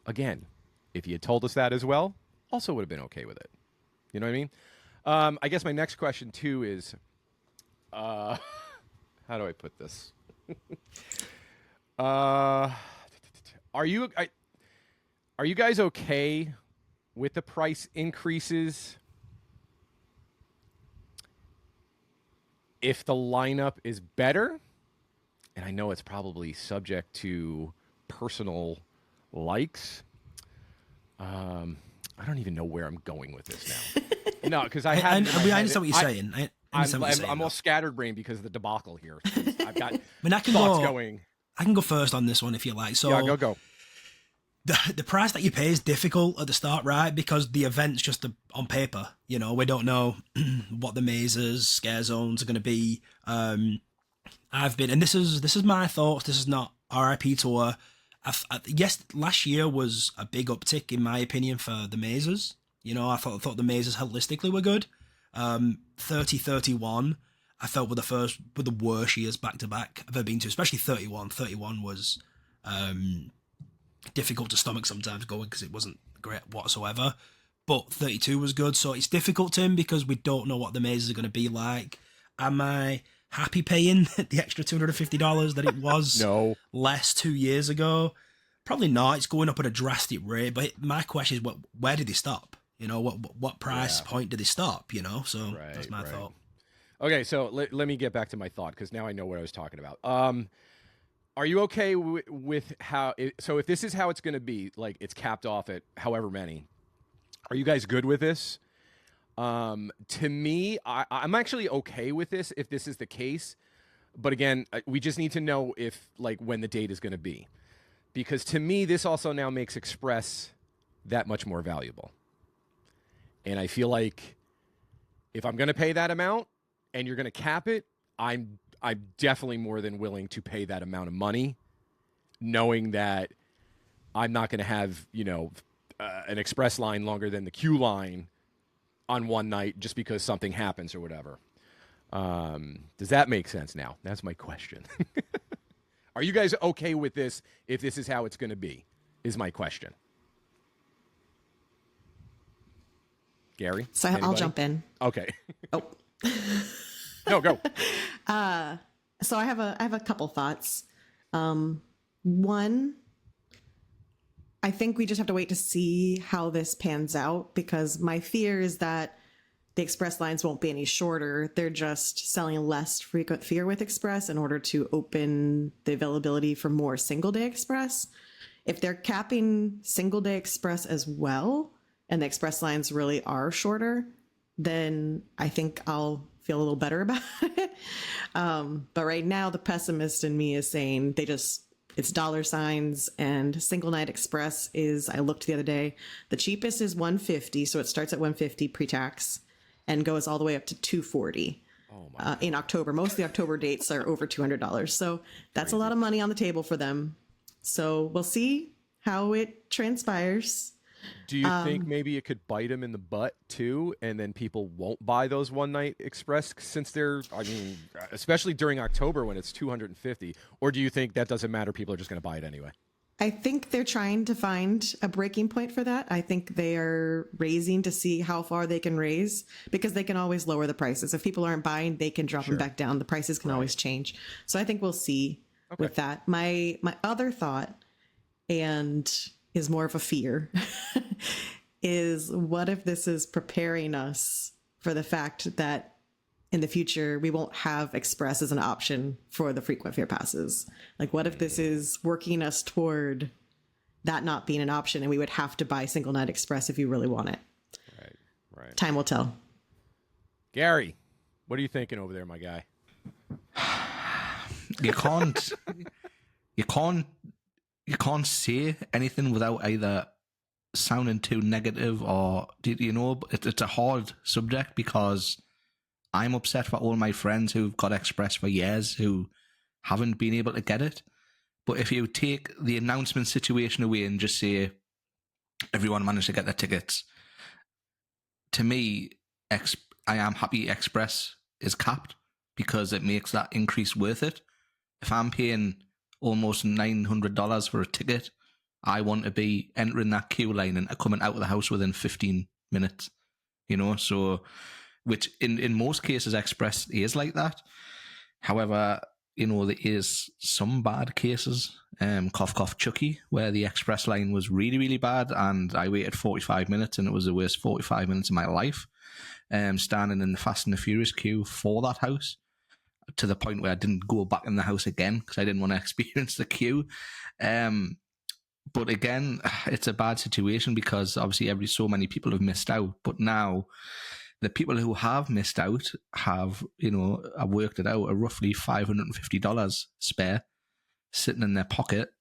Again, if you had told us that as well, also would have been okay with it. You know what I mean? I guess my next question too is, how do I put this? Are you guys okay with the price increases if the lineup is better? And I know it's probably subject to personal likes. I don't even know where I'm going with this now. No, because I understand what you're saying. I'm all scatterbrained because of the debacle here. I've got I can thoughts going. I can go first on this one if you like. So yeah, go. The price that you pay is difficult at the start, right? Because the event's just on paper. We don't know what the mazes, scare zones are going to be. I've been, and this is my thoughts. This is not RIP Tour. Yes, last year was a big uptick in my opinion for the mazes. I thought the mazes holistically were good. 30-31, I felt were the worst years back to back I've ever been to, especially 31. 31 was difficult to stomach sometimes going because it wasn't great whatsoever. But 32 was good, so it's difficult, Tim, because we don't know what the mazes are going to be like. Am I happy paying the extra $250 that it was No. less 2 years ago? Probably not. It's going up at a drastic rate. But my question is, where did they stop? You know, what price point did they stop? You know, so that's my thought. Okay, so let me get back to my thought because now I know what I was talking about. Are you okay with how? So if this is how it's going to be, like it's capped off at however many, are you guys good with this? To me, I'm actually okay with this if this is the case. But again, we just need to know if like when the date is going to be, because to me, this also now makes Express that much more valuable. And I feel like if I'm going to pay that amount and you're going to cap it, I'm definitely more than willing to pay that amount of money, knowing that I'm not going to have, an express line longer than the queue line on one night just because something happens or whatever. Does that make sense now? That's my question. Are you guys okay with this if this is how it's going to be, is my question. Gary? So Anybody? I'll jump in. Okay. Oh. No, go. So I have a couple thoughts. One, I think we just have to wait to see how this pans out, because my fear is that the express lines won't be any shorter. They're just selling less frequent fare with Express in order to open the availability for more single day express. If they're capping single day express as well, and the express lines really are shorter, then I think I'll feel a little better about it. But right now, the pessimist in me is saying it's dollar signs, and single night express is, I looked the other day, the cheapest is $150. So it starts at $150 pre-tax and goes all the way up to $240 in October. Most of the October dates are over $200. So that's a lot of money on the table for them. So we'll see how it transpires. Do you think maybe it could bite them in the butt too, and then people won't buy those one night express since especially during October when it's $250? Or do you think that doesn't matter? People are just going to buy it anyway. I think they're trying to find a breaking point for that. I think they are raising to see how far they can raise, because they can always lower the prices. If people aren't buying, they can drop them back down. The prices can always change. So I think we'll see with that. My other thought, and is more of a fear, is what if this is preparing us for the fact that in the future we won't have Express as an option for the frequent fare passes? Like, what if this is working us toward that not being an option, and we would have to buy single night Express if you really want it? Right. Time will tell. Gary, what are you thinking over there, my guy? You can't say anything without either sounding too negative or, it's a hard subject, because I'm upset for all my friends who've got Express for years who haven't been able to get it. But if you take the announcement situation away and just say everyone managed to get their tickets, to me, I am happy Express is capped, because it makes that increase worth it. If I'm paying almost $900 for a ticket, I want to be entering that queue line and coming out of the house within 15 minutes, so, which in most cases Express is like that. However, there is some bad cases, cough cough Chucky, where the Express line was really, really bad, and I waited 45 minutes and it was the worst 45 minutes of my life, standing in the Fast and the Furious queue for that house, to the point where I didn't go back in the house again because I didn't want to experience the queue. But again, it's a bad situation, because obviously so many people have missed out. But now the people who have missed out have, I've worked it out, a roughly $550 spare sitting in their pocket.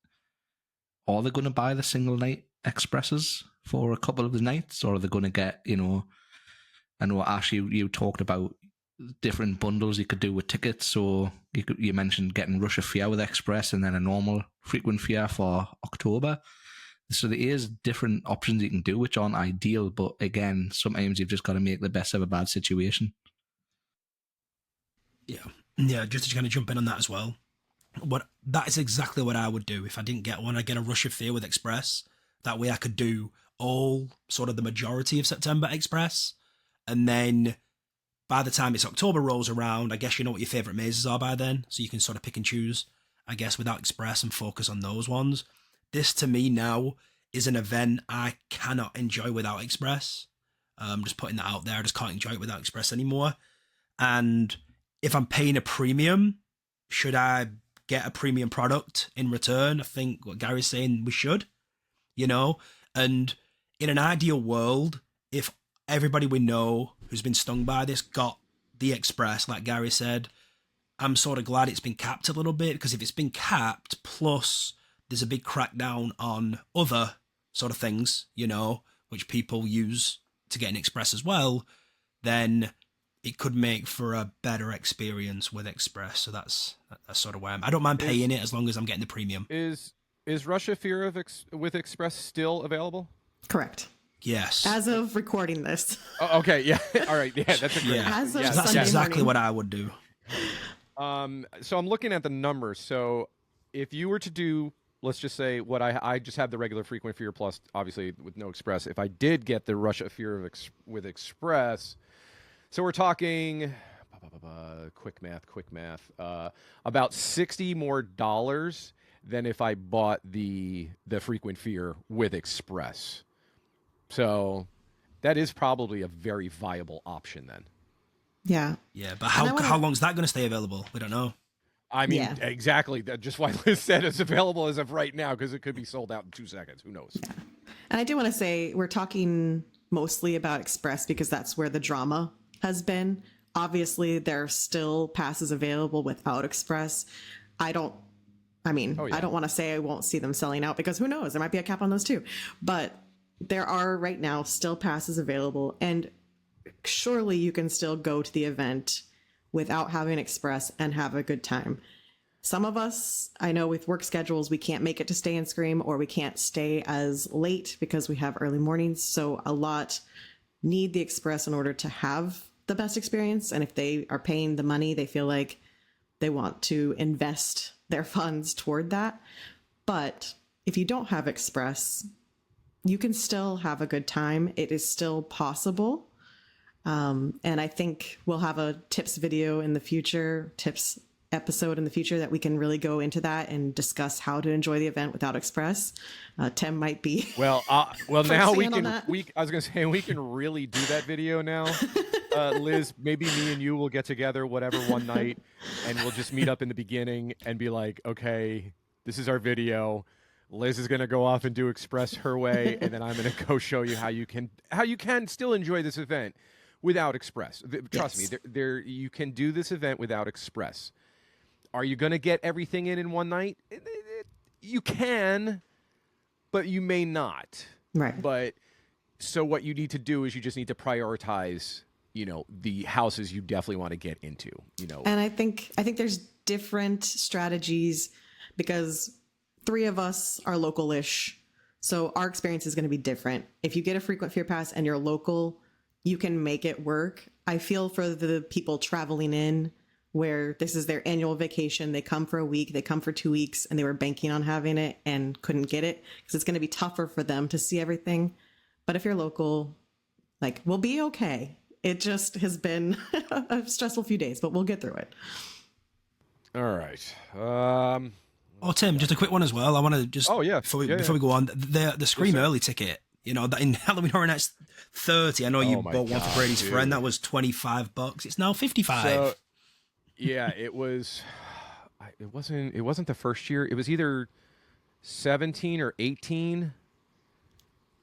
Are they going to buy the single night expresses for a couple of the nights, or are they going to get, I know, Ash, you talked about different bundles you could do with tickets. So you mentioned getting Rush of Fear with Express and then a normal frequent fare for October. So there is different options you can do, which aren't ideal, but again, sometimes you've just got to make the best of a bad situation. Yeah, just to kind of jump in on that as well. That is exactly what I would do if I didn't get one. I'd get a Rush of Fear with Express. That way I could do all sort of the majority of September Express, and then by the time it's October rolls around, I guess you know what your favourite mazes are by then, so you can sort of pick and choose, I guess, without Express and focus on those ones. This, to me, now is an event I cannot enjoy without Express. Just putting that out there, I just can't enjoy it without Express anymore. And if I'm paying a premium, should I get a premium product in return? I think what Gary's saying, we should, you know? And in an ideal world, if everybody we know who's been stung by this got the Express, like Gary said, I'm sort of glad it's been capped a little bit, because if it's been capped, plus there's a big crackdown on other sort of things, you know, which people use to get an Express as well, then it could make for a better experience with Express. So that's sort of where I don't mind paying it as long as I'm getting the premium. Is Russia Fear with Express still available? Correct. Yes. As of recording this. Oh, okay, yeah. All right, yeah, that's a great. Yeah. As of yeah, That's Sunday exactly morning. what I would do. So I'm looking at the numbers. So if you were to do, let's just say what I just have the regular frequent fear plus, obviously with no Express. If I did get the Russia Fear with Express, so we're talking quick math, about $60 more than if I bought the frequent fear with Express. So that is probably a very viable option then. Yeah. Yeah, but how long is that going to stay available? We don't know. I mean, Yeah. exactly. That's just why Liz said it's available as of right now, because it could be sold out in 2 seconds. Who knows? Yeah. And I do want to say we're talking mostly about Express because that's where the drama has been. Obviously, there are still passes available without Express. I don't want to say I won't see them selling out, because who knows? There might be a cap on those too. But there are right now still passes available, and surely you can still go to the event without having Express and have a good time. Some of us, I know with work schedules, we can't make it to Stay and Scream, or we can't stay as late because we have early mornings. So a lot need the Express in order to have the best experience. And if they are paying the money, they feel like they want to invest their funds toward that. But if you don't have Express, you can still have a good time. It is still possible. And I think we'll have a tips video in the future, tips episode in the future, that we can really go into that and discuss how to enjoy the event without Express. Tim might be well now we hand on can that. I was gonna say we can really do that video now. Liz, maybe me and you will get together whatever one night, and we'll just meet up in the beginning and be like, okay, this is our video. Liz is gonna go off and do Express her way, and then I'm gonna go show you how you can still enjoy this event without Express. Trust Yes. me, there you can do this event without Express. Are you going to get everything in one night? You can, but you may not. right. But so what you need to do is you just need to prioritize, the houses you definitely want to get into, And I think there's different strategies, because 3 of us are local-ish. So our experience is going to be different. If you get a frequent fear pass and you're local, you can make it work. I feel for the people traveling in where this is their annual vacation. They come for a week, they come for 2 weeks, and they were banking on having it and couldn't get it, because it's going to be tougher for them to see everything. But if you're local, we'll be okay. It just has been a stressful few days, but we'll get through it. All right. Oh, Tim, just a quick one as well. I want to just before we go on, the Scream early ticket. That in Halloween Horror Nights 30, I know you bought one for Brady's friend. That was $25. It's now $55. So, yeah, it was. It wasn't the first year. It was either 17 or 18.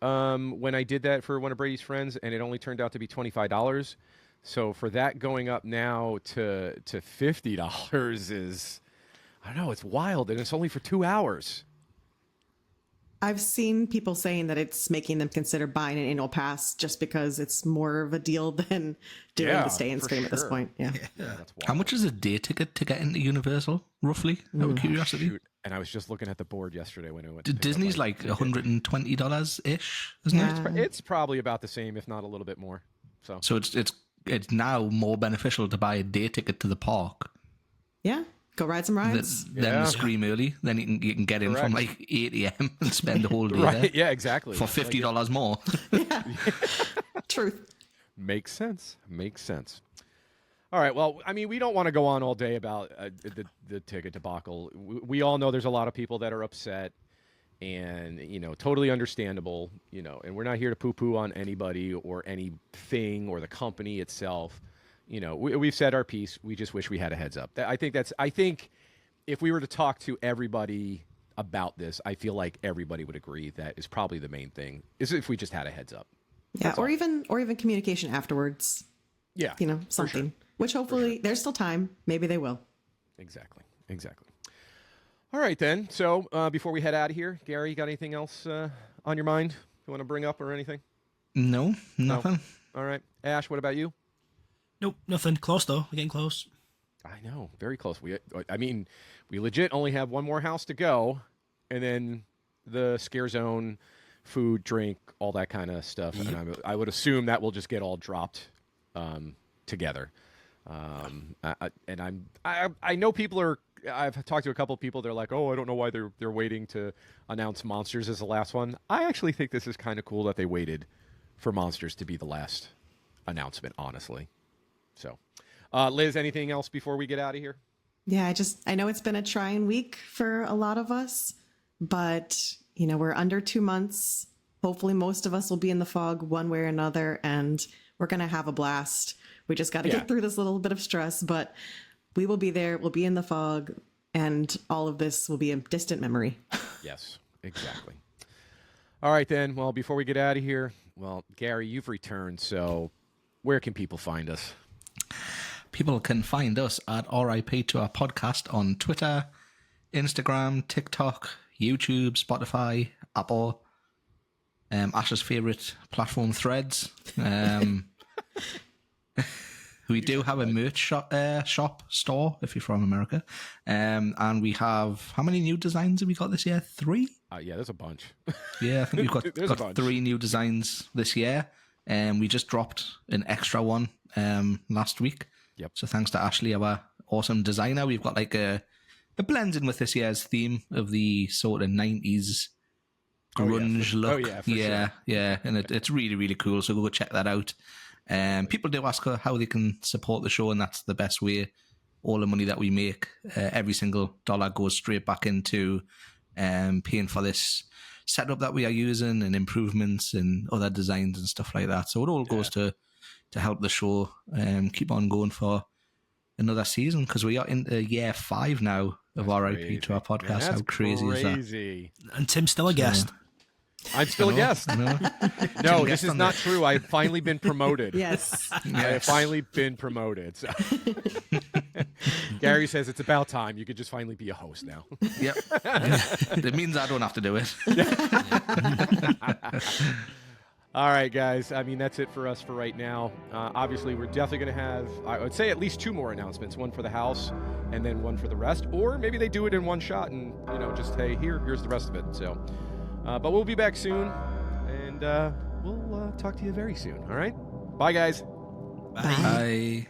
When I did that for one of Brady's friends, and it only turned out to be $25. So for that going up now to $50 is, I don't know, it's wild, and it's only for 2 hours. I've seen people saying that it's making them consider buying an annual pass just because it's more of a deal than doing the Stay and Scream at this point. Yeah. That's wild. How much is a day ticket to get into Universal, roughly? Out of curiosity. Shoot. And I was just looking at the board yesterday when I went. Disney's like $120-ish, isn't it? It's probably about the same, if not a little bit more. So it's now more beneficial to buy a day ticket to the park Yeah. Go ride some rides. than the Scream early. Then you can get in from 8 a.m. and spend the whole day there. right? Yeah, exactly. For $50 more. Truth. Makes sense. All right. Well, I mean, we don't want to go on all day about the ticket debacle. We all know there's a lot of people that are upset, and totally understandable. And we're not here to poo-poo on anybody or anything or the company itself. We've said our piece. We just wish we had a heads up. I think if we were to talk to everybody about this, I feel like everybody would agree that is probably the main thing. Is if we just had a heads up. Yeah, or even communication afterwards. Yeah, something. Sure. Which hopefully there's still time. Maybe they will. Exactly. All right, then. So before we head out of here, Gary, you got anything else on your mind you want to bring up or anything? No, nothing. No? All right. Ash, what about you? Nope, nothing. Close, though. We're getting close. I know. Very close. We legit only have one more house to go, and then the scare zone, food, drink, all that kind of stuff. Yep. And I would assume that will just get all dropped together. I know people are. I've talked to a couple of people. They're like, "Oh, I don't know why they're waiting to announce Monsters as the last one." I actually think this is kind of cool that they waited for Monsters to be the last announcement. Honestly, so Liz, anything else before we get out of here? Yeah, I know it's been a trying week for a lot of us, but we're under 2 months. Hopefully, most of us will be in the fog one way or another, and we're gonna have a blast. We just got to get through this little bit of stress, but we will be there. We'll be in the fog, and all of this will be a distant memory. Yes, exactly. All right, then. Well, before we get out of here, Gary, you've returned, so where can people find us? People can find us at RIP to our podcast on Twitter, Instagram, TikTok, YouTube, Spotify, Apple, Ash's favorite platform, Threads. We do have a merch shop store if you're from America, and we have, how many new designs have we got this year? 3? Yeah, there's a bunch. Yeah, I think we've got 3 new designs this year, and we just dropped an extra one last week. Yep. So thanks to Ashley, our awesome designer. We've got like it blends in with this year's theme of the sort of 90s grunge look. For sure. Yeah, and it's really, really cool. So go check that out. People do ask how they can support the show, and that's the best way. All the money that we make, every single dollar goes straight back into paying for this setup that we are using and improvements and other designs and stuff like that. So it all goes to help the show keep on going for another season, because we are into year 5 now of RIP to our podcast. Man, how crazy is that? And Tim's still a guest. I'm still a guest. No, this is not true. I've finally been promoted. Yes. I have finally been promoted. So. Gary says it's about time. You could just finally be a host now. Yep. It means I don't have to do it. All right, guys. I mean, that's it for us for right now. Obviously, we're definitely going to have, I would say, at least 2 more announcements. One for the house and then one for the rest. Or maybe they do it in one shot and, just, hey, here's the rest of it. So... but we'll be back soon, and we'll talk to you very soon. All right? Bye, guys. Bye. Bye.